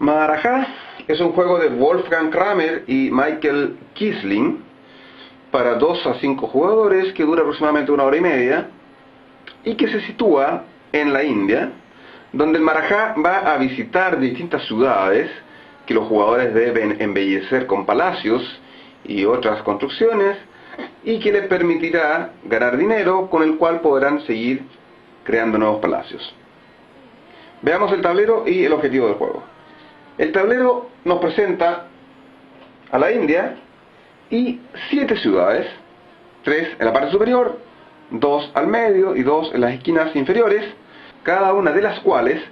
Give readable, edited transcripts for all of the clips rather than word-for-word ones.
Maharaja es un juego de Wolfgang Kramer y Michael Kisling para 2 a 5 jugadores que dura aproximadamente 1 hora y media y que se sitúa en la India, donde el Maharaja va a visitar distintas ciudades que los jugadores deben embellecer con palacios y otras construcciones y que les permitirá ganar dinero con el cual podrán seguir creando nuevos palacios. Veamos el tablero y el objetivo del juego. El tablero nos presenta a la India y 7 ciudades, 3 en la parte superior, 2 al medio y 2 en las esquinas inferiores, cada una de las cuales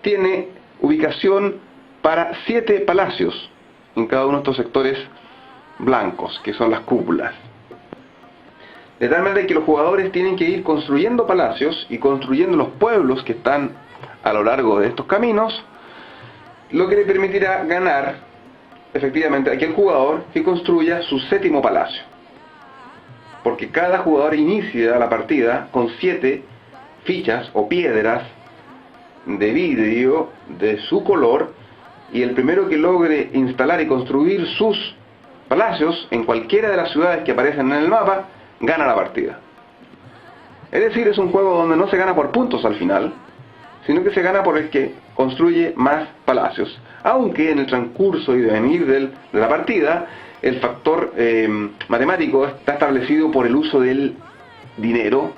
tiene ubicación para 7 palacios en cada uno de estos sectores blancos, que son las cúpulas. De tal manera que los jugadores tienen que ir construyendo palacios y construyendo los pueblos que están a lo largo de estos caminos, lo que le permitirá ganar efectivamente a aquel jugador que construya su 7º palacio. Porque cada jugador inicia la partida con 7 fichas o piedras de vidrio de su color, y el primero que logre instalar y construir sus palacios en cualquiera de las ciudades que aparecen en el mapa, gana la partida. Es decir, es un juego donde no se gana por puntos al final, sino que se gana por el que construye más palacios. Aunque en el transcurso y devenir de la partida, el factor matemático está establecido por el uso del dinero,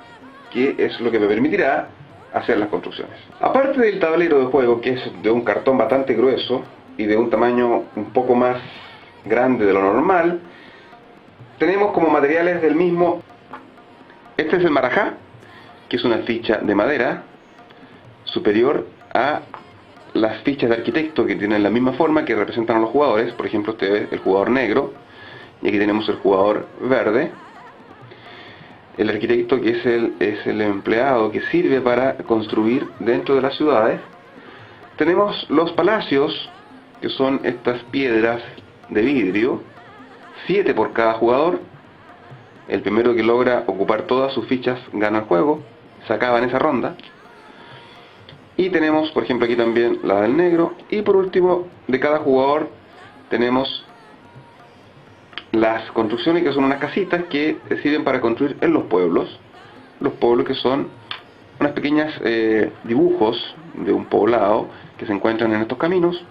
que es lo que me permitirá hacer las construcciones. Aparte del tablero de juego, que es de un cartón bastante grueso y de un tamaño un poco más grande de lo normal, tenemos como materiales del mismo, este es el Maharaja, que es una ficha de madera superior a las fichas de arquitecto, que tienen la misma forma, que representan a los jugadores. Por ejemplo, este es el jugador negro y aquí tenemos el jugador verde. El arquitecto, que es el empleado que sirve para construir dentro de las ciudades. Tenemos los palacios, que son estas piedras de vidrio, 7 por cada jugador. El primero que logra ocupar todas sus fichas gana el juego, se acaba en esa ronda. Y tenemos, por ejemplo, aquí también la del negro. Y por último, de cada jugador tenemos las construcciones, que son unas casitas que sirven para construir en los pueblos. Los pueblos, que son unas pequeñas dibujos de un poblado que se encuentran en estos caminos.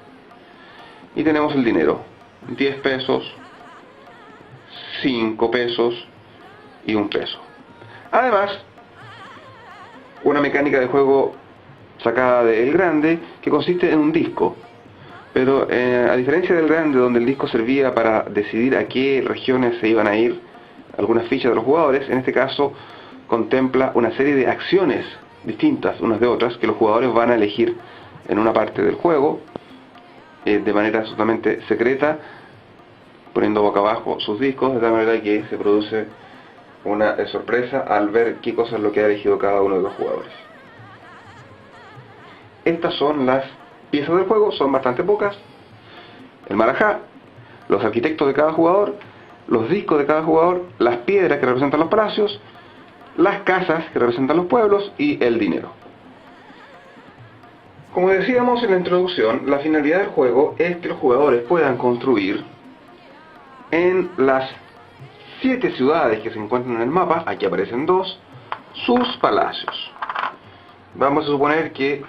Y tenemos el dinero, 10 pesos, 5 pesos y 1 peso. Además, una mecánica de juego sacada del grande, que consiste en un disco. Pero a diferencia del grande, donde el disco servía para decidir a qué regiones se iban a ir algunas fichas de los jugadores, en este caso contempla una serie de acciones distintas unas de otras que los jugadores van a elegir en una parte del juego de manera absolutamente secreta, poniendo boca abajo sus discos, de tal manera que se produce una sorpresa al ver qué cosa es lo que ha elegido cada uno de los jugadores. Estas son las piezas del juego, son bastante pocas. El Maharaja, los arquitectos de cada jugador, los discos de cada jugador, las piedras que representan los palacios, las casas que representan los pueblos y el dinero. Como decíamos en la introducción, la finalidad del juego es que los jugadores puedan construir en las 7 ciudades que se encuentran en el mapa, aquí aparecen 2, sus palacios. Vamos a suponer que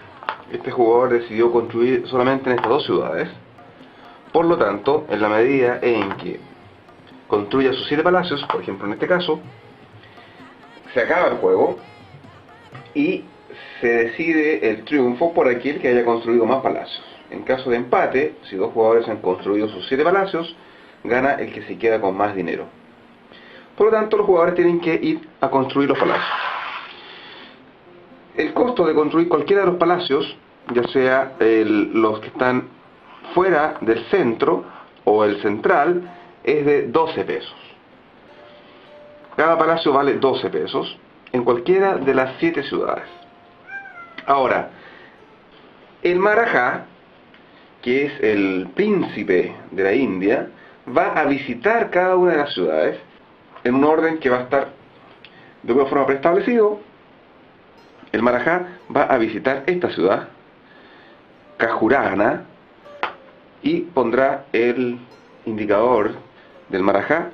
este jugador decidió construir solamente en estas 2 ciudades. Por lo tanto, en la medida en que construya sus 7 palacios, por ejemplo en este caso, se acaba el juego y se decide el triunfo por aquel que haya construido más palacios. En caso de empate, si 2 jugadores han construido sus 7 palacios, gana el que se queda con más dinero. Por lo tanto, los jugadores tienen que ir a construir los palacios. El costo de construir cualquiera de los palacios, ya sea los que están fuera del centro o el central, es de 12 pesos. Cada palacio vale 12 pesos en cualquiera de las 7 ciudades. Ahora, el Maharaja, que es el príncipe de la India, va a visitar cada una de las ciudades en un orden que va a estar de una forma preestablecido. El Maharaja va a visitar esta ciudad, Khajuraho, y pondrá el indicador del marajá,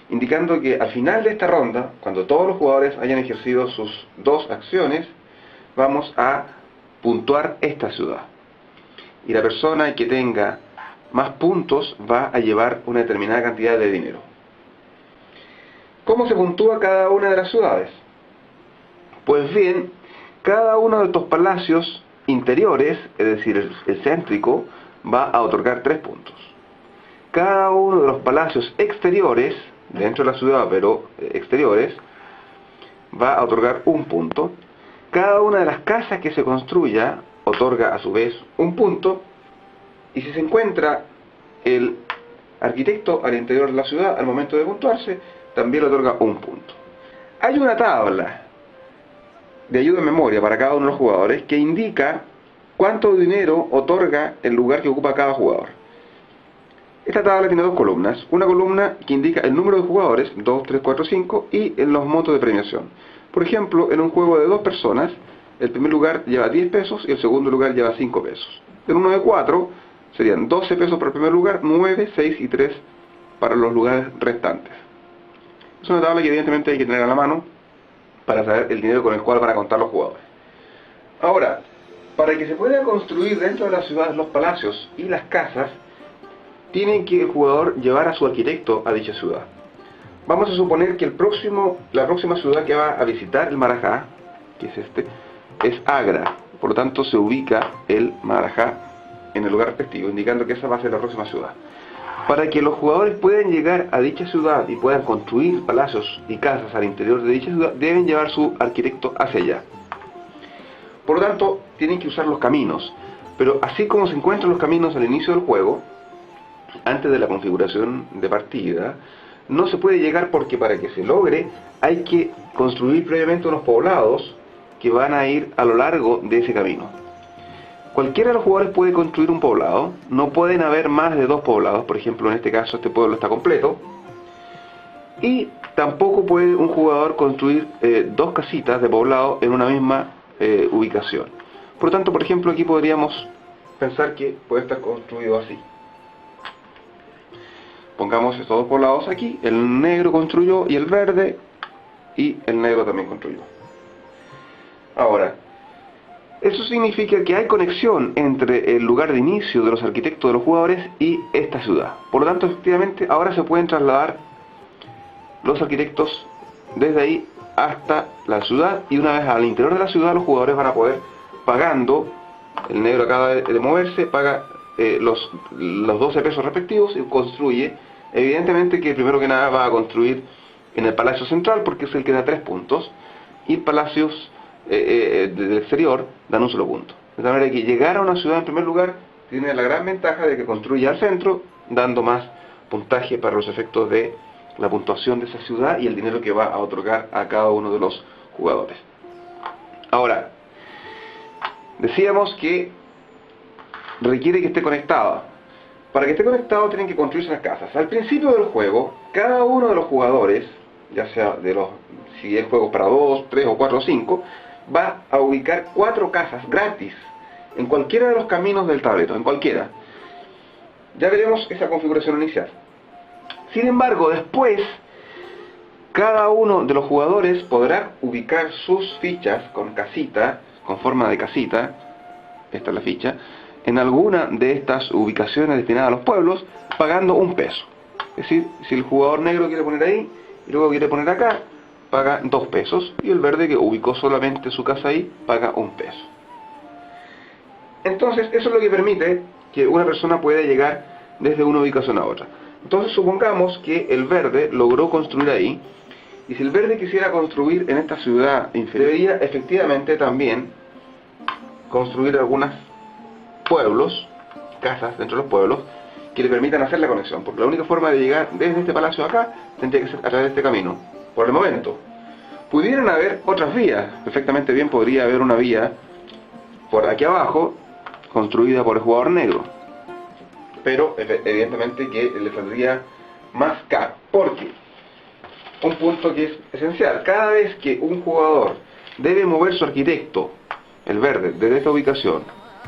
indicando que al final de esta ronda, cuando todos los jugadores hayan ejercido sus dos acciones, vamos a puntuar esta ciudad. Y la persona que tenga más puntos va a llevar una determinada cantidad de dinero. ¿Cómo se puntúa cada una de las ciudades? Pues bien, cada uno de estos palacios interiores, es decir, el céntrico, va a otorgar 3 puntos. Cada uno de los palacios exteriores, dentro de la ciudad pero exteriores, va a otorgar 1 punto. Cada una de las casas que se construya otorga a su vez 1 punto. Y si se encuentra el arquitecto al interior de la ciudad al momento de puntuarse, también le otorga 1 punto. Hay una tabla de ayuda en memoria para cada uno de los jugadores que indica cuánto dinero otorga el lugar que ocupa cada jugador. Esta tabla tiene 2 columnas. Una columna que indica el número de jugadores, 2, 3, 4, 5, y los montos de premiación. Por ejemplo, en un juego de 2 personas, el primer lugar lleva 10 pesos y el segundo lugar lleva 5 pesos. En uno de 4, serían 12 pesos para el primer lugar, 9, 6 y 3 para los lugares restantes. Es una tabla que evidentemente hay que tener a la mano para saber el dinero con el cual van a contar los jugadores. Ahora, para que se pueda construir dentro de las ciudades los palacios y las casas, tiene que el jugador llevar a su arquitecto a dicha ciudad. Vamos a suponer que la próxima ciudad que va a visitar el marajá, que es es Agra. Por lo tanto, se ubica el marajá en el lugar respectivo, indicando que esa va a ser la próxima ciudad. Para que los jugadores puedan llegar a dicha ciudad y puedan construir palacios y casas al interior de dicha ciudad, deben llevar su arquitecto hacia allá. Por lo tanto, tienen que usar los caminos. Pero así como se encuentran los caminos al inicio del juego, antes de la configuración de partida, no se puede llegar porque para que se logre hay que construir previamente unos poblados que van a ir a lo largo de ese camino. Cualquiera de los jugadores puede construir un poblado, no pueden haber más de 2 poblados, por ejemplo en este caso este pueblo está completo, y tampoco puede un jugador construir 2 casitas de poblado en una misma ubicación. Por lo tanto, por ejemplo, aquí podríamos pensar que puede estar construido así. Pongamos estos 2 poblados aquí, el negro construyó y el verde, y el negro también construyó. Ahora, eso significa que hay conexión entre el lugar de inicio de los arquitectos de los jugadores y esta ciudad. Por lo tanto, efectivamente, ahora se pueden trasladar los arquitectos desde ahí hasta la ciudad, y una vez al interior de la ciudad los jugadores van a poder, pagando, el negro acaba de moverse, paga los 12 pesos respectivos y construye. Evidentemente que primero que nada va a construir en el palacio central porque es el que da 3 puntos, y palacios del exterior dan 1 solo punto. De tal manera que llegar a una ciudad en primer lugar tiene la gran ventaja de que construye al centro, dando más puntaje para los efectos de la puntuación de esa ciudad y el dinero que va a otorgar a cada uno de los jugadores. Ahora, decíamos que requiere que esté conectado. Para que esté conectado tienen que construirse las casas. Al principio del juego, cada uno de los jugadores, ya sea si el juego es para 2, 3 o 4 o 5, va a ubicar 4 casas gratis en cualquiera de los caminos del tablero, en cualquiera. Ya veremos esa configuración inicial. Sin embargo, después, cada uno de los jugadores podrá ubicar sus fichas con casita, con forma de casita, esta es la ficha, en alguna de estas ubicaciones destinadas a los pueblos, pagando 1 peso. Es decir, si el jugador negro quiere poner ahí, y luego quiere poner acá, paga 2 pesos, y el verde, que ubicó solamente su casa ahí, paga 1 peso. Entonces, eso es lo que permite que una persona pueda llegar desde una ubicación a otra. Entonces, supongamos que el verde logró construir ahí, y si el verde quisiera construir en esta ciudad inferior, debería efectivamente también construir algunos pueblos, casas dentro de los pueblos, que le permitan hacer la conexión, porque la única forma de llegar desde este palacio acá tendría que ser a través de este camino, por el momento. Pudieran haber otras vías, perfectamente bien podría haber una vía por aquí abajo, construida por el jugador negro, pero evidentemente que le saldría más caro, porque un punto que es esencial, cada vez que un jugador debe mover su arquitecto, el verde, desde esta ubicación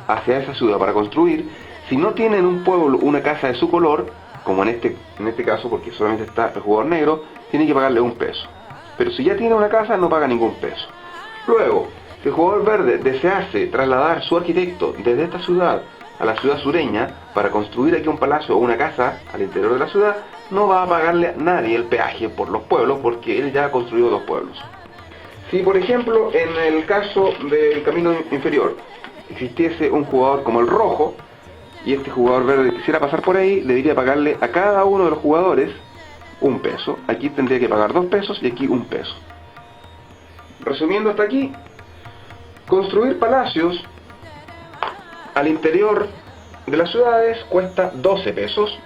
hacia esa ciudad para construir, Si no tiene en un pueblo una casa de su color, como en este caso, porque solamente está el jugador negro, tiene que pagarle 1 peso. Pero si ya tiene una casa, no paga ningún peso. Luego, si el jugador verde desease trasladar su arquitecto desde esta ciudad a la ciudad sureña para construir aquí un palacio o una casa al interior de la ciudad, no va a pagarle a nadie el peaje por los pueblos, porque él ya ha construido 2 pueblos. Si por ejemplo en el caso del camino inferior existiese un jugador como el rojo, y este jugador verde quisiera pasar por ahí, debería pagarle a cada uno de los jugadores 1 peso. Aquí tendría que pagar 2 pesos y aquí 1 peso. Resumiendo hasta aquí, construir palacios al interior de las ciudades cuesta 12 pesos.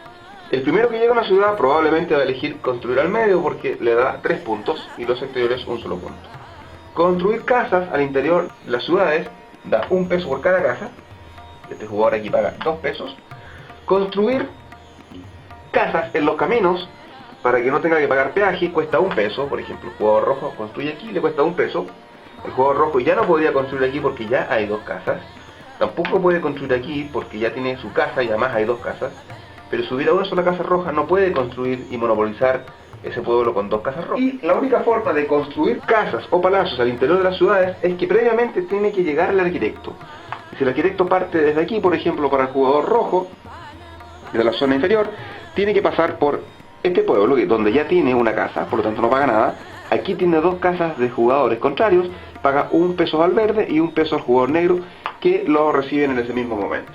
El primero que llega a una ciudad probablemente va a elegir construir al medio porque le da 3 puntos y los exteriores 1 solo punto. Construir casas al interior de las ciudades da 1 peso por cada casa. Este jugador aquí paga 2 pesos. Construir casas en los caminos para que no tenga que pagar peaje cuesta 1 peso. Por ejemplo, el jugador rojo construye aquí, le cuesta 1 peso. El jugador rojo ya no podría construir aquí porque ya hay 2 casas. Tampoco puede construir aquí porque ya tiene su casa y además hay 2 casas. Pero si hubiera una sola casa roja no puede construir y monopolizar ese pueblo con 2 casas rojas. Y la única forma de construir casas o palacios al interior de las ciudades es que previamente tiene que llegar el arquitecto. Si el arquitecto parte desde aquí, por ejemplo, para el jugador rojo, de la zona inferior, tiene que pasar por este pueblo, donde ya tiene una casa, por lo tanto no paga nada. Aquí tiene 2 casas de jugadores contrarios, paga 1 peso al verde y 1 peso al jugador negro, que lo reciben en ese mismo momento.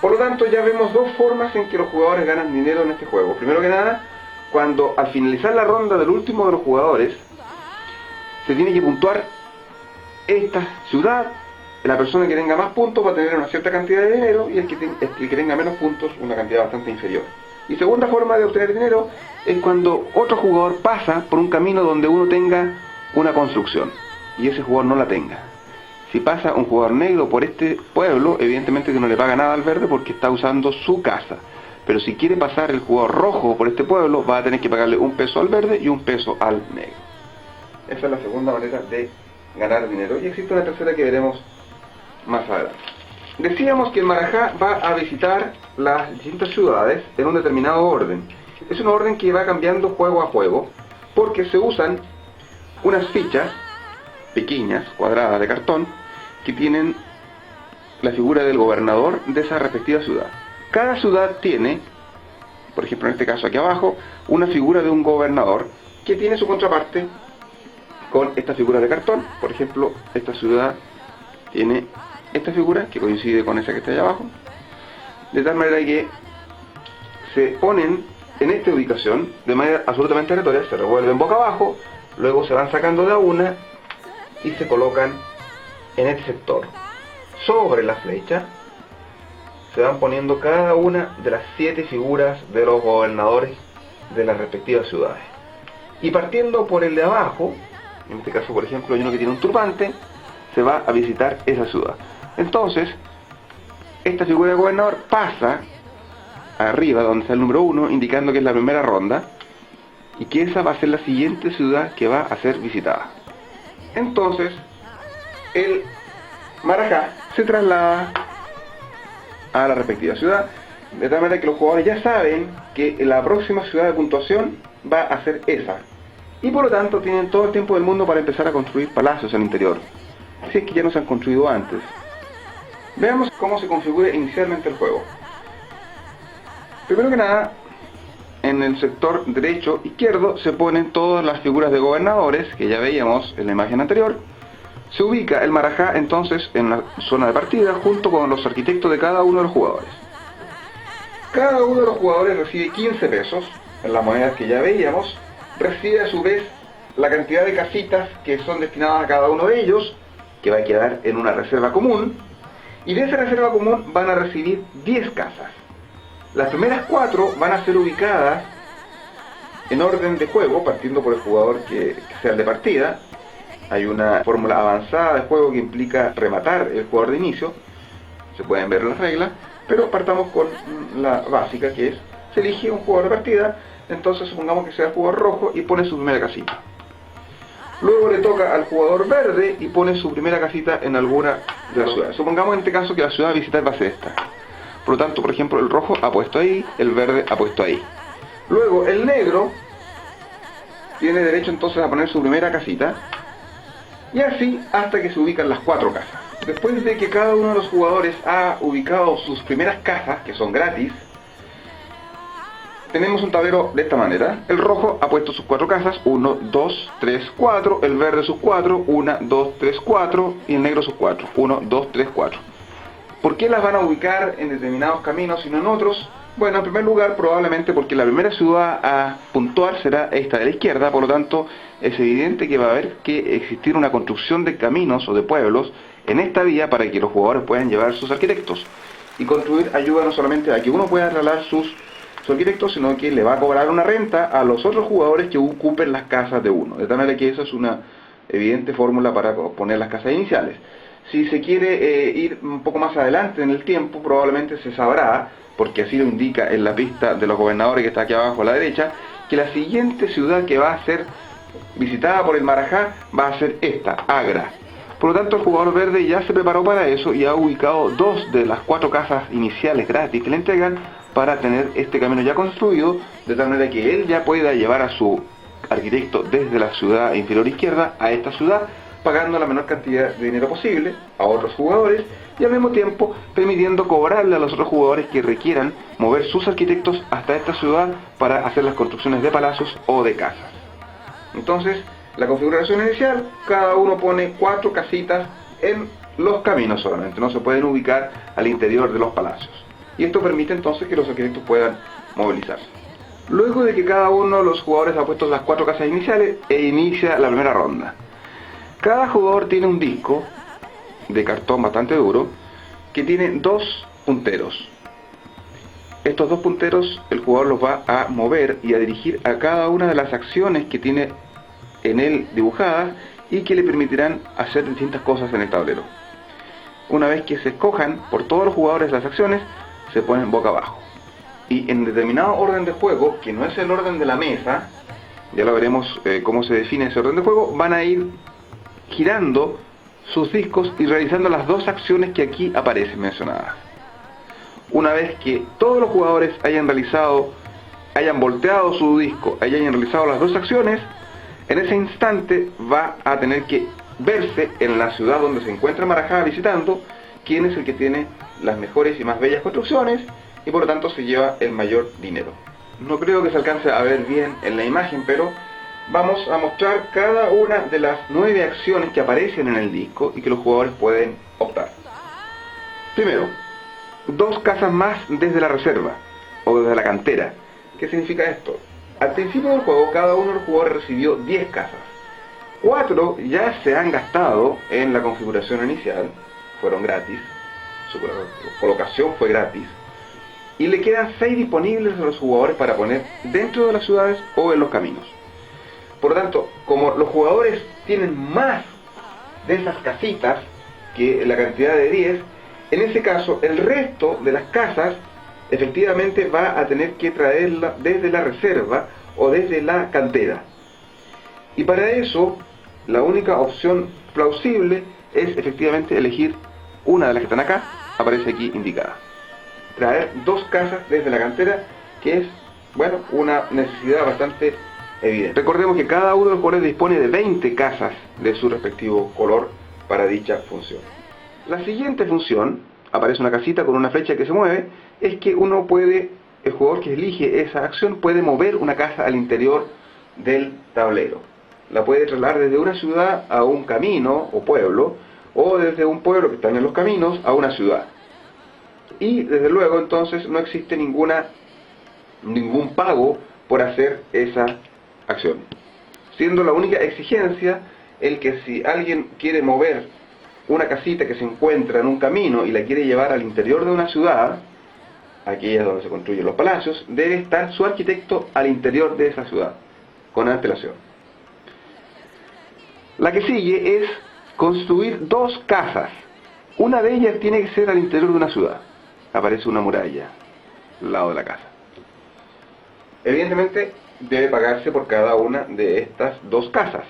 Por lo tanto, ya vemos 2 formas en que los jugadores ganan dinero en este juego. Primero que nada, cuando al finalizar la ronda del último de los jugadores, se tiene que puntuar esta ciudad. La persona que tenga más puntos va a tener una cierta cantidad de dinero y el que tenga menos puntos una cantidad bastante inferior. Y segunda forma de obtener dinero es cuando otro jugador pasa por un camino donde uno tenga una construcción y ese jugador no la tenga. Si pasa un jugador negro por este pueblo, evidentemente que no le paga nada al verde porque está usando su casa. Pero si quiere pasar el jugador rojo por este pueblo, va a tener que pagarle 1 peso al verde y 1 peso al negro. Esa es la segunda manera de ganar dinero. Y existe una tercera que veremos más adelante. Decíamos que el Marajá va a visitar las distintas ciudades en un determinado orden. Es un orden que va cambiando juego a juego, porque se usan unas fichas pequeñas, cuadradas de cartón, que tienen la figura del gobernador de esa respectiva ciudad. Cada ciudad tiene, por ejemplo en este caso aquí abajo, una figura de un gobernador que tiene su contraparte con esta figura de cartón. Por ejemplo, esta ciudad tiene esta figura que coincide con esa que está allá abajo, de tal manera que se ponen en esta ubicación de manera absolutamente aleatoria, se revuelven boca abajo, luego se van sacando de a una y se colocan en este sector. Sobre la flecha se van poniendo cada una de las 7 figuras de los gobernadores de las respectivas ciudades. Y partiendo por el de abajo, en este caso por ejemplo hay uno que tiene un turbante, se va a visitar esa ciudad. Entonces, esta figura de gobernador pasa arriba donde está el número 1, indicando que es la primera ronda y que esa va a ser la siguiente ciudad que va a ser visitada. Entonces, el Marajá se traslada a la respectiva ciudad, de tal manera que los jugadores ya saben que la próxima ciudad de puntuación va a ser esa. Y por lo tanto tienen todo el tiempo del mundo para empezar a construir palacios al interior, si es que ya no se han construido antes. Veamos cómo se configura inicialmente el juego. Primero que nada, en el sector derecho izquierdo se ponen todas las figuras de gobernadores que ya veíamos en la imagen anterior. Se ubica el Marajá entonces en la zona de partida junto con los arquitectos de cada uno de los jugadores. Cada uno de los jugadores recibe 15 pesos en las monedas que ya veíamos. Recibe a su vez la cantidad de casitas que son destinadas a cada uno de ellos, que va a quedar en una reserva común. Y de esa reserva común van a recibir 10 casas. Las primeras 4 van a ser ubicadas en orden de juego, partiendo por el jugador que sea el de partida. Hay una fórmula avanzada de juego que implica rematar el jugador de inicio. Se pueden ver las reglas, pero partamos con la básica, que es, se elige un jugador de partida, entonces supongamos que sea el jugador rojo y pone su primera casita. Luego le toca al jugador verde y pone su primera casita en alguna de las ciudades. Supongamos en este caso que la ciudad a visitar va a ser esta. Por lo tanto, por ejemplo, el rojo ha puesto ahí, el verde ha puesto ahí. Luego el negro tiene derecho entonces a poner su primera casita. Y así hasta que se ubican las 4 casas. Después de que cada uno de los jugadores ha ubicado sus primeras casas, que son gratis, tenemos un tablero de esta manera. El rojo ha puesto sus 4 casas, 1, 2, 3, 4. El verde sus 4, 1, 2, 3, 4. Y el negro sus 4, 1, 2, 3, 4. ¿Por qué las van a ubicar en determinados caminos y no en otros? Bueno, en primer lugar, probablemente porque la primera ciudad a puntuar será esta de la izquierda, por lo tanto, es evidente que va a haber que existir una construcción de caminos o de pueblos en esta vía para que los jugadores puedan llevar sus arquitectos. Y construir ayuda no solamente a que uno pueda trasladar sus arquitectos, sino que le va a cobrar una renta a los otros jugadores que ocupen las casas de uno. De tal manera que eso es una evidente fórmula para poner las casas iniciales. Si se quiere ir un poco más adelante en el tiempo, probablemente se sabrá, porque así lo indica en la pista de los gobernadores que está aquí abajo a la derecha, que la siguiente ciudad que va a ser visitada por el Marajá va a ser esta, Agra. Por lo tanto, el jugador verde ya se preparó para eso y ha ubicado 2 de las 4 casas iniciales gratis que le entregan para tener este camino ya construido, de tal manera que él ya pueda llevar a su arquitecto desde la ciudad inferior izquierda a esta ciudad, pagando la menor cantidad de dinero posible a otros jugadores y al mismo tiempo permitiendo cobrarle a los otros jugadores que requieran mover sus arquitectos hasta esta ciudad para hacer las construcciones de palacios o de casas. Entonces, la configuración inicial, cada uno pone 4 casitas en los caminos solamente, no se pueden ubicar al interior de los palacios. Y esto permite entonces que los arquitectos puedan movilizarse. Luego de que cada uno de los jugadores ha puesto las 4 casas iniciales, inicia la primera ronda. Cada jugador tiene un disco de cartón bastante duro que tiene 2 punteros. Estos 2 punteros el jugador los va a mover y a dirigir a cada una de las acciones que tiene en él dibujadas y que le permitirán hacer distintas cosas en el tablero. Una vez que se escojan por todos los jugadores las acciones, se ponen boca abajo. Y en determinado orden de juego, que no es el orden de la mesa, ya lo veremos cómo se define ese orden de juego, van a ir girando sus discos y realizando las 2 acciones que aquí aparecen mencionadas. Una vez que todos los jugadores hayan volteado su disco, hayan realizado las 2 acciones, en ese instante va a tener que verse en la ciudad donde se encuentra Marajá visitando quién es el que tiene las mejores y más bellas construcciones y por lo tanto se lleva el mayor dinero. No creo que se alcance a ver bien en la imagen, pero vamos a mostrar cada una de las 9 acciones que aparecen en el disco y que los jugadores pueden optar. Primero, 2 casas más desde la reserva o desde la cantera. ¿Qué significa esto? Al principio del juego cada uno de los jugadores recibió 10 casas. 4 ya se han gastado en la configuración inicial, fueron gratis, su colocación fue gratis, y le quedan 6 disponibles a los jugadores para poner dentro de las ciudades o en los caminos. Por lo tanto, como los jugadores tienen más de esas casitas que la cantidad de 10, en ese caso el resto de las casas efectivamente va a tener que traerla desde la reserva o desde la cantera. Y para eso, la única opción plausible es efectivamente elegir una de las que están acá, aparece aquí indicada. Traer 2 casas desde la cantera, que es, bueno, una necesidad bastante evidente. Recordemos que cada uno de los jugadores dispone de 20 casas de su respectivo color para dicha función. La siguiente función, aparece una casita con una flecha que se mueve, es que uno puede, el jugador que elige esa acción puede mover una casa al interior del tablero. La puede trasladar desde una ciudad a un camino o pueblo, o desde un pueblo que está en los caminos a una ciudad. Y desde luego entonces no existe ningún pago por hacer esa acción. Siendo la única exigencia el que si alguien quiere mover una casita que se encuentra en un camino y la quiere llevar al interior de una ciudad, aquella donde se construyen los palacios, debe estar su arquitecto al interior de esa ciudad, con antelación. La que sigue es construir 2 casas. Una de ellas tiene que ser al interior de una ciudad. Aparece una muralla al lado de la casa. Evidentemente debe pagarse por cada una de estas 2 casas.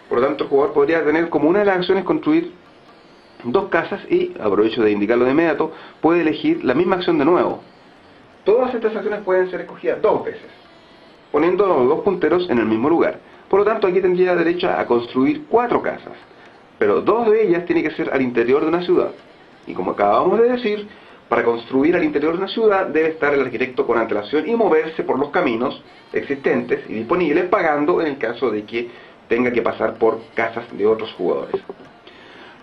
Por lo tanto, el jugador podría tener como una de las acciones construir dos casas y, aprovecho de indicarlo de inmediato, puede elegir la misma acción de nuevo. Todas estas acciones pueden ser escogidas dos veces, poniendo los dos punteros en el mismo lugar. Por lo tanto, aquí tendría derecho a construir 4 casas, pero 2 de ellas tienen que ser al interior de una ciudad. Y como acabamos de decir, para construir al interior de una ciudad debe estar el arquitecto con antelación y moverse por los caminos existentes y disponibles, pagando en el caso de que tenga que pasar por casas de otros jugadores.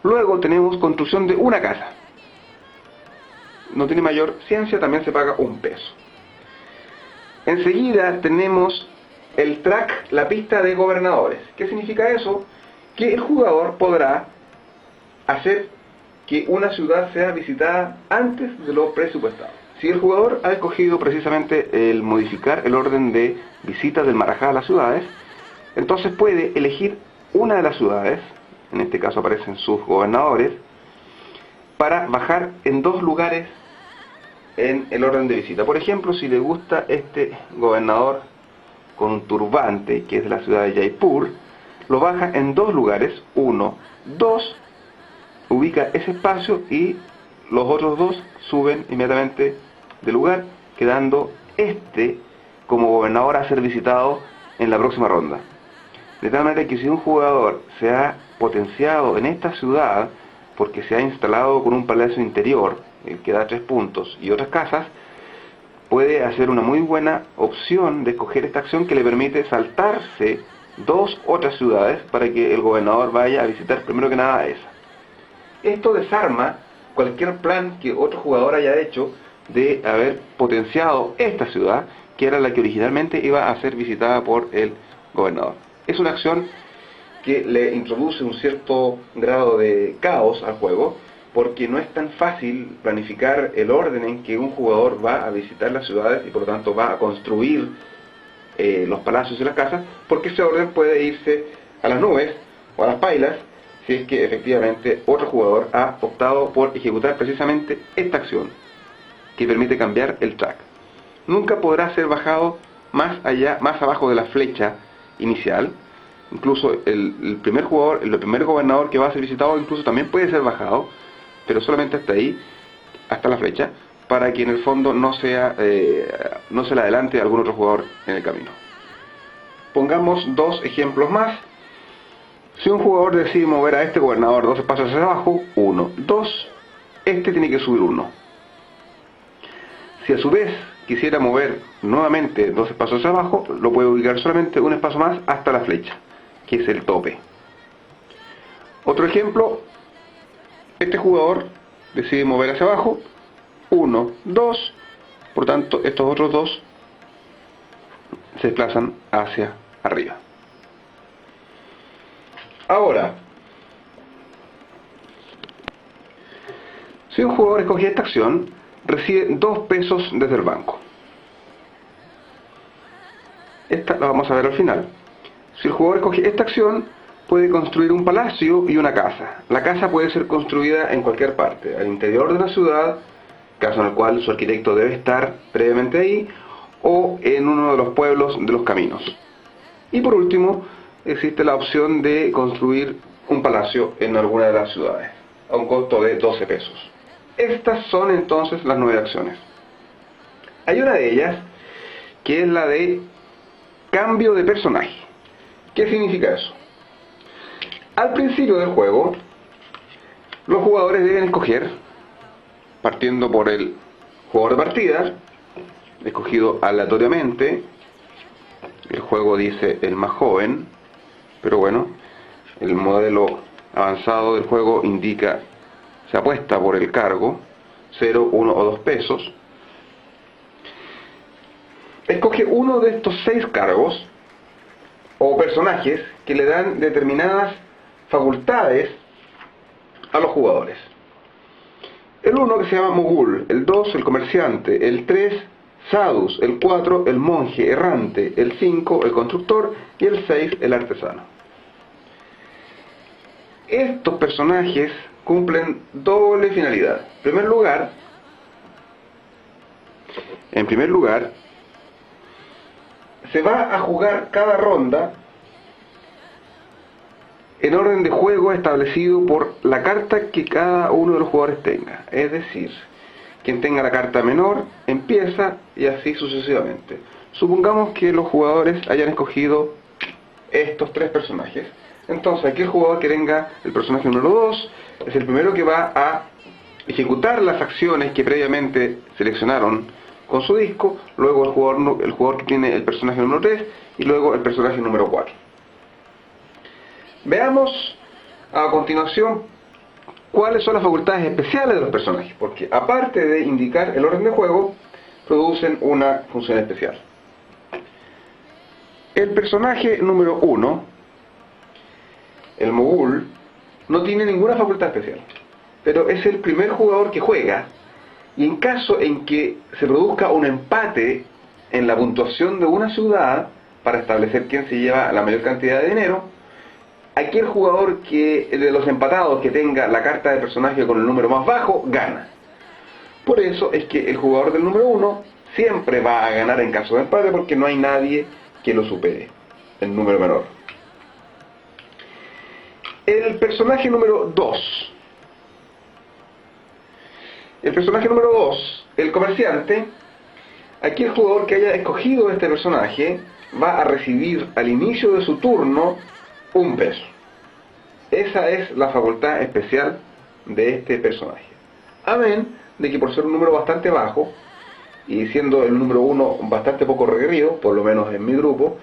Luego tenemos construcción de una casa. No tiene mayor ciencia, también se paga 1 peso. Enseguida tenemos el track, la pista de gobernadores. ¿Qué significa eso? Que el jugador podrá hacer que una ciudad sea visitada antes de lo presupuestado. Si el jugador ha escogido precisamente el modificar el orden de visitas del marajá a las ciudades, entonces puede elegir una de las ciudades, en este caso aparecen sus gobernadores, para bajar en 2 lugares en el orden de visita. Por ejemplo, si le gusta este gobernador con un turbante, que es de la ciudad de Jaipur, lo baja en 2 lugares, 1, 2, ubica ese espacio y los otros 2 suben inmediatamente de lugar, quedando este como gobernador a ser visitado en la próxima ronda. De tal manera que si un jugador se ha potenciado en esta ciudad porque se ha instalado con un palacio interior, el que da 3 puntos, y otras casas, puede hacer una muy buena opción de escoger esta acción que le permite saltarse 2 otras ciudades para que el gobernador vaya a visitar primero que nada esa. Esto desarma cualquier plan que otro jugador haya hecho de haber potenciado esta ciudad, que era la que originalmente iba a ser visitada por el gobernador. Es una acción que le introduce un cierto grado de caos al juego, porque no es tan fácil planificar el orden en que un jugador va a visitar las ciudades y por lo tanto va a construir los palacios y las casas, porque ese orden puede irse a las nubes o a las pailas si es que efectivamente otro jugador ha optado por ejecutar precisamente esta acción que permite cambiar el track. Nunca podrá ser bajado más abajo de la flecha inicial. Incluso el primer jugador, el primer gobernador que va a ser visitado incluso también puede ser bajado, pero solamente hasta ahí, hasta la flecha, para que en el fondo no se le adelante a algún otro jugador en el camino. Pongamos 2 ejemplos más. Si un jugador decide mover a este gobernador 2 espacios hacia abajo, 1, 2, este tiene que subir 1. Si a su vez quisiera mover nuevamente 2 espacios hacia abajo, lo puede ubicar solamente un espacio más hasta la flecha, que es el tope. Otro ejemplo, este jugador decide mover hacia abajo, 1, 2, por tanto estos otros 2 se desplazan hacia arriba. Ahora, si un jugador escoge esta acción, recibe 2 pesos desde el banco. Esta la vamos a ver al final. Si el jugador escoge esta acción, puede construir un palacio y una casa. La casa puede ser construida en cualquier parte, al interior de una ciudad, caso en el cual su arquitecto debe estar previamente ahí, o en uno de los pueblos de los caminos. Y por último, existe la opción de construir un palacio en alguna de las ciudades, a un costo de 12 pesos. Estas son entonces las 9 acciones. Hay una de ellas que es la de cambio de personaje. ¿Qué significa eso? Al principio del juego, los jugadores deben escoger, partiendo por el jugador de partida, escogido aleatoriamente. El juego dice el más joven, pero bueno, el modelo avanzado del juego indica, se apuesta por el cargo, 0, 1 o 2 pesos. Escoge uno de estos 6 cargos o personajes que le dan determinadas facultades a los jugadores. El 1 que se llama Mogul, el 2 el comerciante, el 3 Sadhus, el 4 el monje errante, el 5 el constructor y el 6 el artesano. Estos personajes cumplen doble finalidad. En primer lugar, se va a jugar cada ronda en orden de juego establecido por la carta que cada uno de los jugadores tenga. Es decir, quien tenga la carta menor empieza y así sucesivamente. Supongamos que los jugadores hayan escogido estos tres personajes. Entonces aquel jugador que tenga el personaje número 2 es el primero que va a ejecutar las acciones que previamente seleccionaron con su disco, luego el jugador que tiene el personaje número 3 y luego el personaje número 4. Veamos a continuación cuáles son las facultades especiales de los personajes, porque aparte de indicar el orden de juego, producen una función especial. El personaje número 1, el mogul, no tiene ninguna facultad especial, pero es el primer jugador que juega, y en caso en que se produzca un empate en la puntuación de una ciudad para establecer quién se lleva la mayor cantidad de dinero, aquel jugador de los empatados que tenga la carta de personaje con el número más bajo, gana. Por eso es que el jugador del número 1 siempre va a ganar en caso de empate, porque no hay nadie que lo supere, el número menor. El personaje número 2. El personaje número 2, el comerciante, aquí el jugador que haya escogido este personaje va a recibir al inicio de su turno un peso. Esa es la facultad especial de este personaje. Amén de que por ser un número bastante bajo, y siendo el número 1 bastante poco requerido, por lo menos en mi grupo,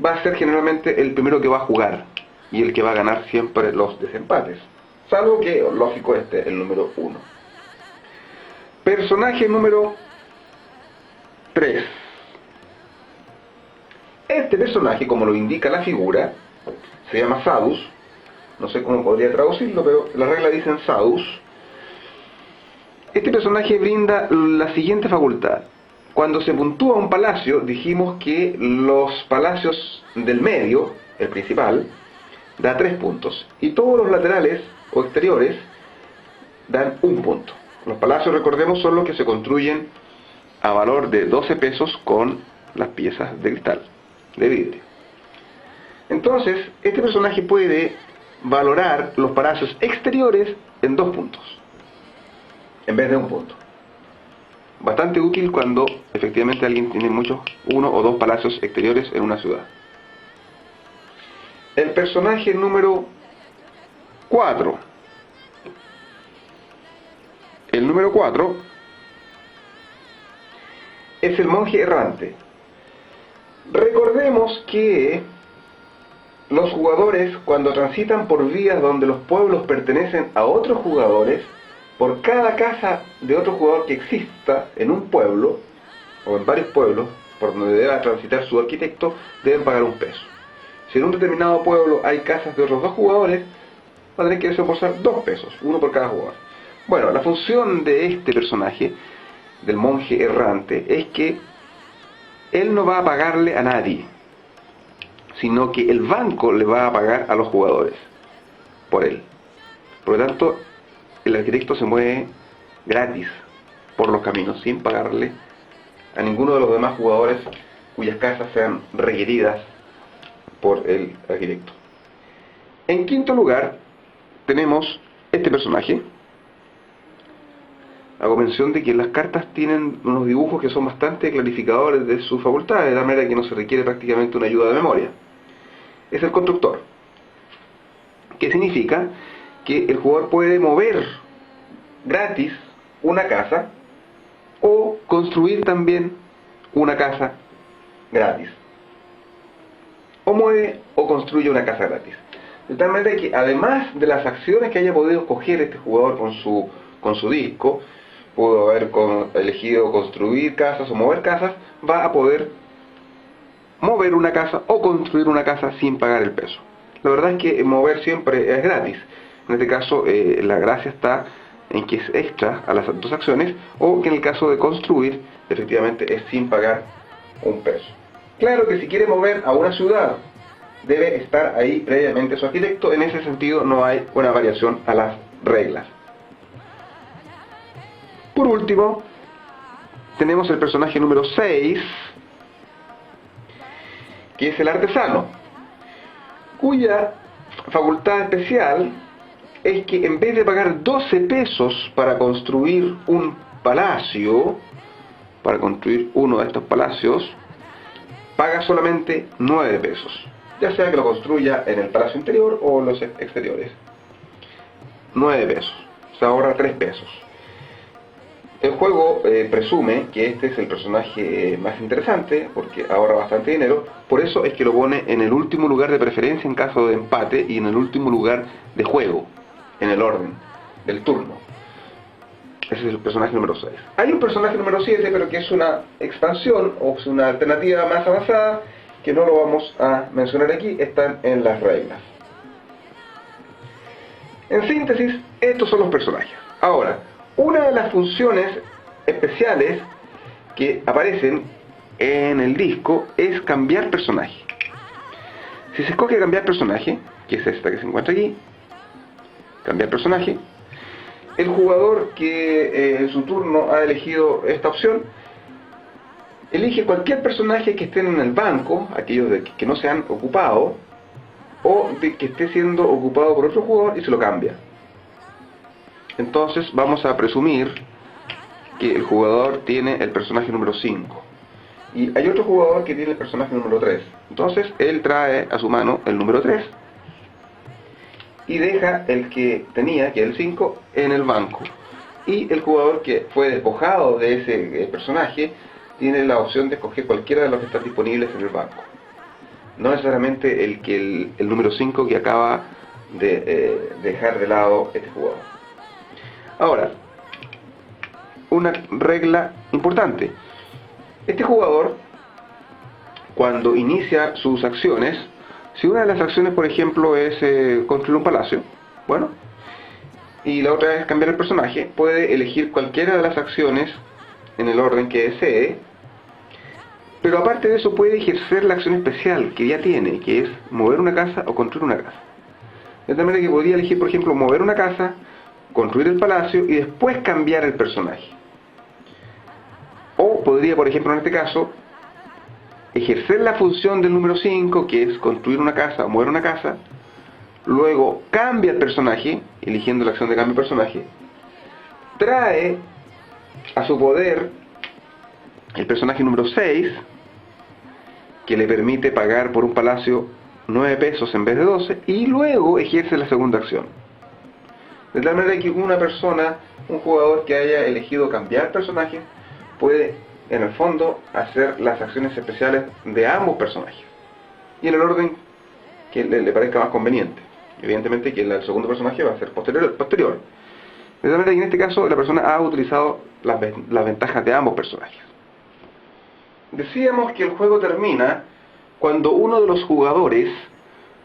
va a ser generalmente el primero que va a jugar y el que va a ganar siempre los desempates, salvo que, lógico, el número 1. Personaje número 3. Este personaje, como lo indica la figura, se llama Sadus. No sé cómo podría traducirlo, pero las reglas dicen Sadus. Este personaje brinda la siguiente facultad. Cuando se puntúa un palacio, dijimos que los palacios del medio, el principal, da 3 puntos. Y todos los laterales o exteriores dan 1 punto. Los palacios, recordemos, son los que se construyen a valor de 12 pesos con las piezas de cristal, de vidrio. Entonces, este personaje puede valorar los palacios exteriores en 2 puntos, en vez de 1 punto. Bastante útil cuando efectivamente alguien tiene uno o dos palacios exteriores en una ciudad. El personaje número 4. El número 4 es el monje errante. Recordemos que los jugadores, cuando transitan por vías donde los pueblos pertenecen a otros jugadores, por cada casa de otro jugador que exista en un pueblo, o en varios pueblos, por donde deba transitar su arquitecto, deben pagar 1 peso. Si en un determinado pueblo hay casas de otros 2 jugadores, va a tener que desembolsar 2 pesos, 1 por cada jugador. Bueno, la función de este personaje, del monje errante, es que él no va a pagarle a nadie, sino que el banco le va a pagar a los jugadores por él. Por lo tanto, el arquitecto se mueve gratis por los caminos, sin pagarle a ninguno de los demás jugadores cuyas casas sean requeridas por el arquitecto. En quinto lugar, tenemos este personaje. Hago mención de que las cartas tienen unos dibujos que son bastante clarificadores de sus facultades, de la manera que no se requiere prácticamente una ayuda de memoria. Es el constructor, que significa que el jugador puede mover gratis una casa o construir también una casa gratis. O mueve o construye una casa gratis. De tal manera que además de las acciones que haya podido escoger este jugador con su disco, pudo haber elegido construir casas o mover casas, va a poder mover una casa o construir una casa sin pagar el peso. La verdad es que mover siempre es gratis. En este caso la gracia está en que es extra a las 2 acciones, o que en el caso de construir efectivamente es sin pagar 1 peso. Claro que si quiere mover a una ciudad debe estar ahí previamente su arquitecto. En ese sentido no hay una variación a las reglas. Por último, tenemos el personaje número 6, que es el artesano, cuya facultad especial es que en vez de pagar 12 pesos para construir un palacio, para construir uno de estos palacios, paga solamente 9 pesos, ya sea que lo construya en el palacio interior o en los exteriores. 9 pesos, se ahorra 3 pesos. El juego presume que este es el personaje más interesante porque ahorra bastante dinero, por eso es que lo pone en el último lugar de preferencia en caso de empate y en el último lugar de juego, en el orden del turno. Ese es el personaje número 6. Hay un personaje número 7, pero que es una expansión o es una alternativa más avanzada, que no lo vamos a mencionar aquí, están en las reglas. En síntesis, estos son los personajes. Ahora, una de las funciones especiales que aparecen en el disco es cambiar personaje. Si se escoge cambiar personaje, que es esta que se encuentra aquí, cambiar personaje, el jugador que en su turno ha elegido esta opción elige cualquier personaje que estén en el banco, aquellos que no se han ocupado o de que esté siendo ocupado por otro jugador, y se lo cambia. Entonces vamos a presumir que el jugador tiene el personaje número 5 y hay otro jugador que tiene el personaje número 3. Entonces él trae a su mano el número 3 y deja el que tenía, que es el 5, en el banco. Y el jugador que fue despojado de ese personaje tiene la opción de escoger cualquiera de los que están disponibles en el banco. No necesariamente el número 5 que acaba de dejar de lado este jugador. Ahora, una regla importante. Este jugador, cuando inicia sus acciones, si una de las acciones, por ejemplo, es construir un palacio, bueno, y la otra es cambiar el personaje, puede elegir cualquiera de las acciones en el orden que desee, pero aparte de eso puede ejercer la acción especial que ya tiene, que es mover una casa o construir una casa. De tal manera que podría elegir, por ejemplo, mover una casa, construir el palacio y después cambiar el personaje. O podría, por ejemplo, en este caso, ejercer la función del número 5, que es construir una casa o mover una casa, luego cambia el personaje, eligiendo la acción de cambio de personaje, trae a su poder el personaje número 6, que le permite pagar por un palacio 9 pesos en vez de 12, y luego ejerce la segunda acción. De tal manera que una persona, un jugador que haya elegido cambiar personaje, puede en el fondo hacer las acciones especiales de ambos personajes y en el orden que le parezca más conveniente. Evidentemente que el segundo personaje va a ser posterior. De tal manera que en este caso la persona ha utilizado las ventajas de ambos personajes. Decíamos que el juego termina cuando uno de los jugadores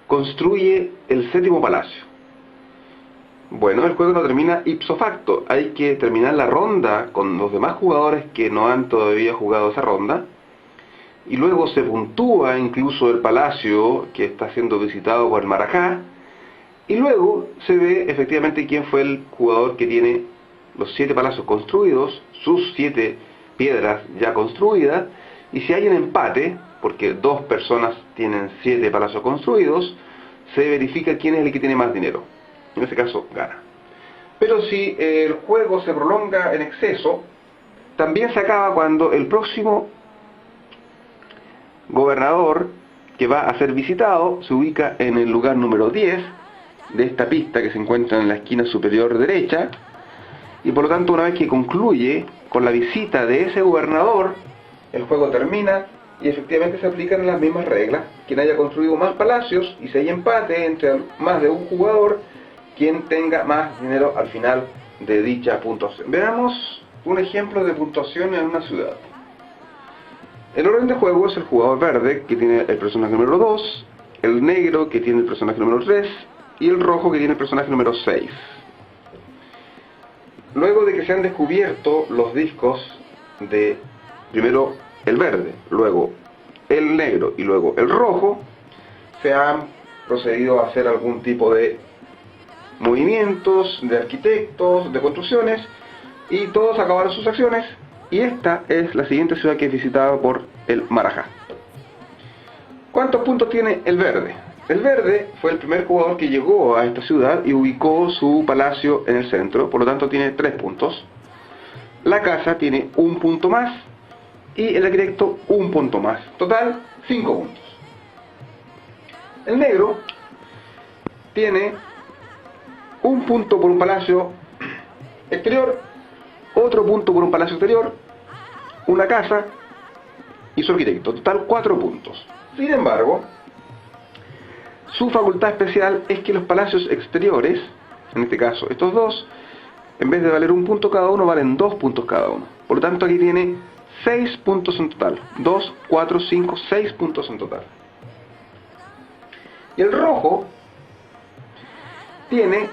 construye el 7º palacio. Bueno, el juego no termina ipso facto, hay que terminar la ronda con los demás jugadores que no han todavía jugado esa ronda, y luego se puntúa incluso el palacio que está siendo visitado por el marajá, y luego se ve efectivamente quién fue el jugador que tiene los 7 palacios construidos, sus 7 piedras ya construidas, y si hay un empate, porque 2 personas tienen 7 palacios construidos, se verifica quién es el que tiene más dinero. En ese caso gana. Pero si el juego se prolonga en exceso, también se acaba cuando el próximo gobernador que va a ser visitado se ubica en el lugar número 10 de esta pista que se encuentra en la esquina superior derecha, y por lo tanto una vez que concluye con la visita de ese gobernador, el juego termina y efectivamente se aplican las mismas reglas. Quien haya construido más palacios, y si hay empate entre más de un jugador, quien tenga más dinero al final de dicha puntuación. Veamos un ejemplo de puntuación en una ciudad. El orden de juego es el jugador verde, que tiene el personaje número 2, el negro, que tiene el personaje número 3, y el rojo, que tiene el personaje número 6. Luego de que se han descubierto los discos de primero el verde, luego el negro y luego el rojo, se han procedido a hacer algún tipo de movimientos de arquitectos, de construcciones, y todos acabaron sus acciones, y esta es la siguiente ciudad que es visitada por el marajá. ¿Cuántos puntos tiene el verde? El verde fue el primer jugador que llegó a esta ciudad y ubicó su palacio en el centro, por lo tanto tiene 3 puntos. La casa tiene 1 punto más y el arquitecto 1 punto más. Total, 5 puntos. El negro tiene 1 punto por un palacio exterior, otro punto por un palacio exterior, una casa y su arquitecto. Total, 4 puntos. Sin embargo, su facultad especial es que los palacios exteriores, en este caso estos dos, en vez de valer 1 punto cada uno, valen 2 puntos cada uno. Por lo tanto, aquí tiene 6 puntos en total. 2, 4, 5, 6 puntos en total. Y el rojo tiene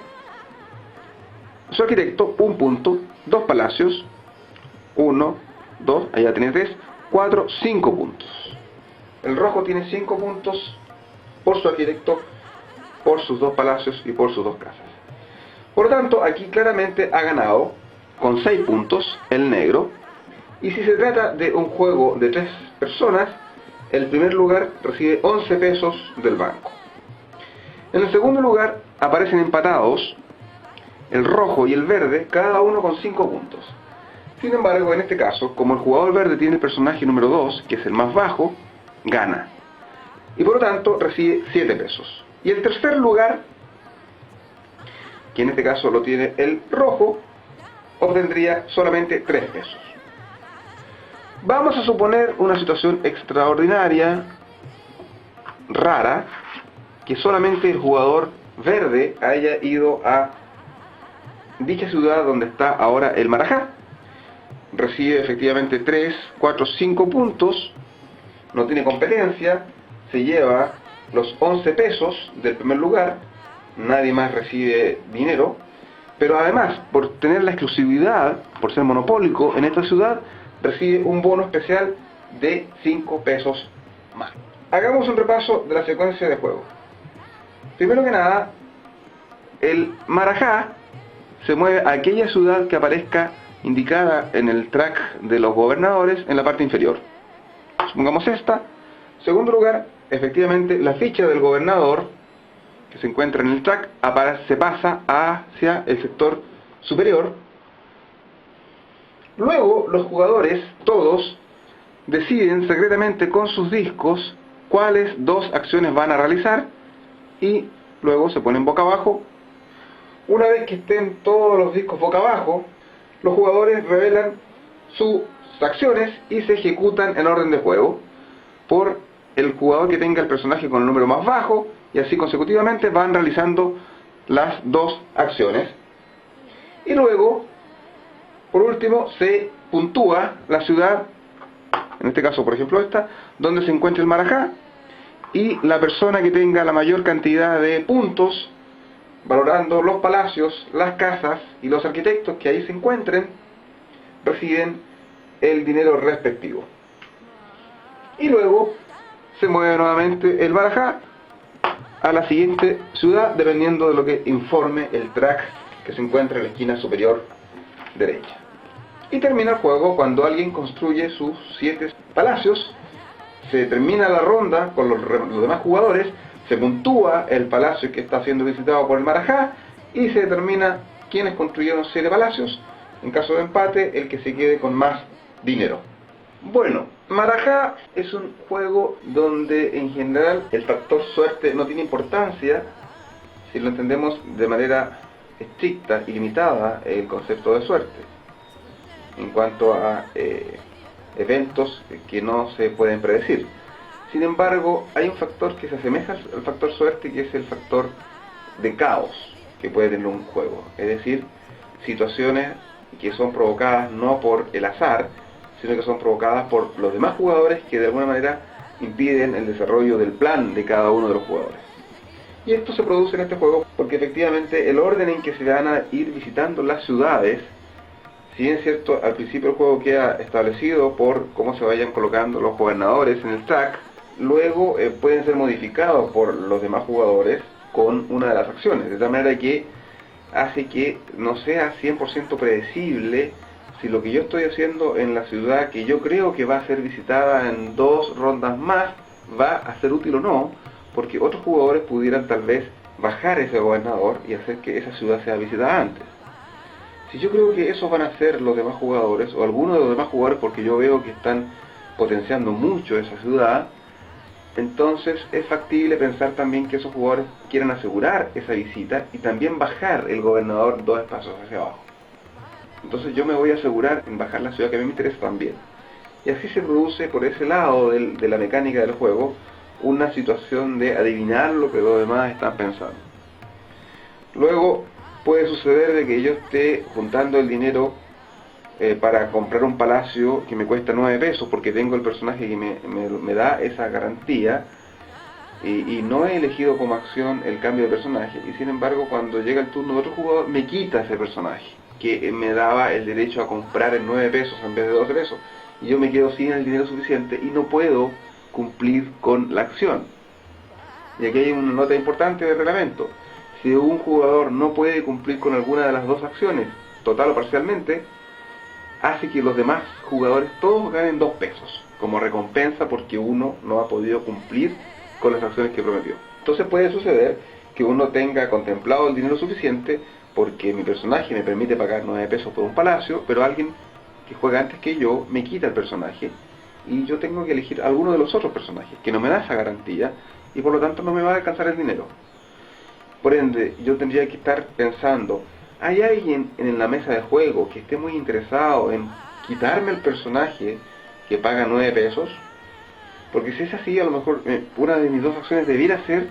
su arquitecto 1 punto, 2 palacios, 1, 2, allá tiene 3, 4, 5 puntos. El rojo tiene 5 puntos por su arquitecto, por sus 2 palacios y por sus 2 casas. Por lo tanto, aquí claramente ha ganado con 6 puntos el negro. Y si se trata de un juego de 3 personas, el primer lugar recibe 11 pesos del banco. En el segundo lugar aparecen empatados el rojo y el verde, cada uno con 5 puntos. Sin embargo, en este caso, como el jugador verde tiene el personaje número 2, que es el más bajo, gana. Y por lo tanto recibe 7 pesos. Y el tercer lugar, que en este caso lo tiene el rojo, obtendría solamente 3 pesos. Vamos a suponer una situación extraordinaria, rara, que solamente el jugador verde haya ido a dicha ciudad donde está ahora el marajá. Recibe efectivamente 3, 4, 5 puntos, no tiene competencia, se lleva los 11 pesos del primer lugar, nadie más recibe dinero, pero además, por tener la exclusividad, por ser monopólico en esta ciudad, recibe un bono especial de 5 pesos más. Hagamos un repaso de la secuencia de juego. Primero que nada, el marajá se mueve a aquella ciudad que aparezca indicada en el track de los gobernadores en la parte inferior. Supongamos esta. Segundo lugar, efectivamente la ficha del gobernador que se encuentra en el track se pasa hacia el sector superior. Luego los jugadores, todos, deciden secretamente con sus discos cuáles 2 acciones van a realizar y luego se ponen boca abajo. Una vez que estén todos los discos boca abajo, los jugadores revelan sus acciones y se ejecutan en orden de juego por el jugador que tenga el personaje con el número más bajo, y así consecutivamente van realizando las 2 acciones. Y luego, por último, se puntúa la ciudad, en este caso por ejemplo esta, donde se encuentra el marajá, y la persona que tenga la mayor cantidad de puntos, valorando los palacios, las casas y los arquitectos que ahí se encuentren, reciben el dinero respectivo. Y luego se mueve nuevamente el marajá a la siguiente ciudad, dependiendo de lo que informe el track que se encuentra en la esquina superior derecha. Y termina el juego cuando alguien construye sus 7 palacios. Se termina la ronda con los demás jugadores, se puntúa el palacio que está siendo visitado por el marajá y se determina quiénes construyeron 7 palacios. En caso de empate, el que se quede con más dinero. Bueno, marajá es un juego donde en general el factor suerte no tiene importancia si lo entendemos de manera estricta y limitada, el concepto de suerte, en cuanto a eventos que no se pueden predecir. Sin embargo, hay un factor que se asemeja al factor suerte, que es el factor de caos que puede tener un juego, es decir, situaciones que son provocadas no por el azar, sino que son provocadas por los demás jugadores que de alguna manera impiden el desarrollo del plan de cada uno de los jugadores. Y esto se produce en este juego porque efectivamente el orden en que se van a ir visitando las ciudades, si bien es cierto, al principio el juego queda establecido por cómo se vayan colocando los gobernadores en el track, luego pueden ser modificados por los demás jugadores con una de las acciones, de tal manera que hace que no sea 100% predecible si lo que yo estoy haciendo en la ciudad que yo creo que va a ser visitada en 2 rondas más va a ser útil o no, porque otros jugadores pudieran tal vez bajar ese gobernador y hacer que esa ciudad sea visitada antes. Si yo creo que eso van a hacer los demás jugadores, o algunos de los demás jugadores, porque yo veo que están potenciando mucho esa ciudad, entonces es factible pensar también que esos jugadores quieran asegurar esa visita y también bajar el gobernador 2 espacios hacia abajo. Entonces yo me voy a asegurar en bajar la ciudad que a mí me interesa también. Y así se produce por ese lado de la mecánica del juego una situación de adivinar lo que los demás están pensando. Luego puede suceder de que yo esté juntando el dinero para comprar un palacio que me cuesta 9 pesos porque tengo el personaje que me da esa garantía y no he elegido como acción el cambio de personaje, y sin embargo cuando llega el turno de otro jugador me quita ese personaje que me daba el derecho a comprar en 9 pesos en vez de 12 pesos, y yo me quedo sin el dinero suficiente y no puedo cumplir con la acción. Y aquí hay una nota importante del reglamento: si un jugador no puede cumplir con alguna de las dos acciones, total o parcialmente, hace que los demás jugadores todos ganen 2 pesos como recompensa porque uno no ha podido cumplir con las acciones que prometió. Entonces puede suceder que uno tenga contemplado el dinero suficiente porque mi personaje me permite pagar 9 pesos por un palacio, pero alguien que juega antes que yo me quita el personaje y yo tengo que elegir alguno de los otros personajes que no me da esa garantía y por lo tanto no me va a alcanzar el dinero. Por ende, yo tendría que estar pensando: ¿hay alguien en la mesa de juego que esté muy interesado en quitarme el personaje que paga 9 pesos? Porque si es así, a lo mejor una de mis dos acciones debiera ser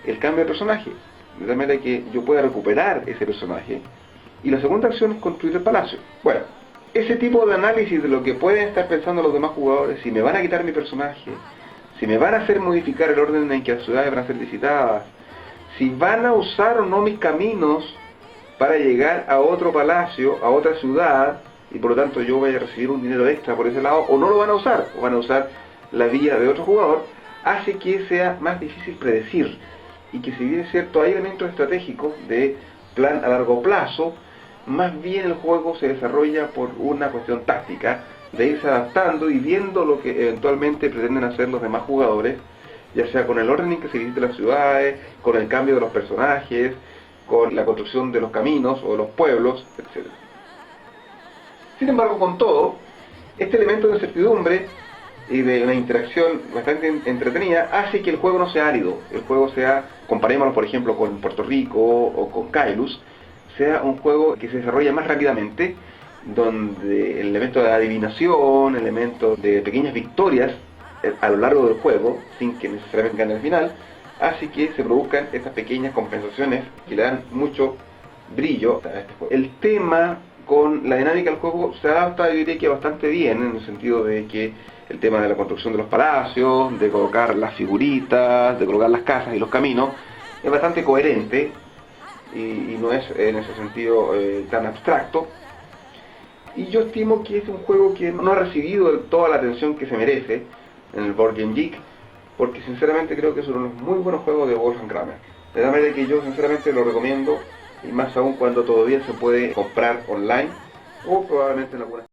el cambio de personaje, de tal manera que yo pueda recuperar ese personaje. Y la segunda acción es construir el palacio. Bueno, ese tipo de análisis de lo que pueden estar pensando los demás jugadores, si me van a quitar mi personaje, si me van a hacer modificar el orden en que las ciudades van a ser visitadas, si van a usar o no mis caminos para llegar a otro palacio, a otra ciudad, y por lo tanto yo voy a recibir un dinero extra por ese lado, o no lo van a usar, o van a usar la vía de otro jugador, hace que sea más difícil predecir, y que si bien es cierto hay elementos estratégicos de plan a largo plazo, más bien el juego se desarrolla por una cuestión táctica, de irse adaptando y viendo lo que eventualmente pretenden hacer los demás jugadores, ya sea con el orden en que se visiten las ciudades, con el cambio de los personajes, con la construcción de los caminos o de los pueblos, etc. Sin embargo, con todo, este elemento de incertidumbre y de una interacción bastante entretenida hace que el juego no sea árido. El juego sea, comparémoslo por ejemplo con Puerto Rico o con Kailus, sea un juego que se desarrolla más rápidamente, donde el elemento de adivinación, el elemento de pequeñas victorias a lo largo del juego, sin que necesariamente gane al final, hace que se produzcan estas pequeñas compensaciones que le dan mucho brillo a este juego. El tema con la dinámica del juego se adapta, yo diría que bastante bien, en el sentido de que el tema de la construcción de los palacios, de colocar las figuritas, de colocar las casas y los caminos, es bastante coherente y no es en ese sentido tan abstracto. Y yo estimo que es un juego que no ha recibido toda la atención que se merece en el Board Game Geek, porque sinceramente creo que es uno de los muy buenos juegos de Wolfgang Kramer. De la manera que yo sinceramente lo recomiendo, y más aún cuando todavía se puede comprar online o probablemente en alguna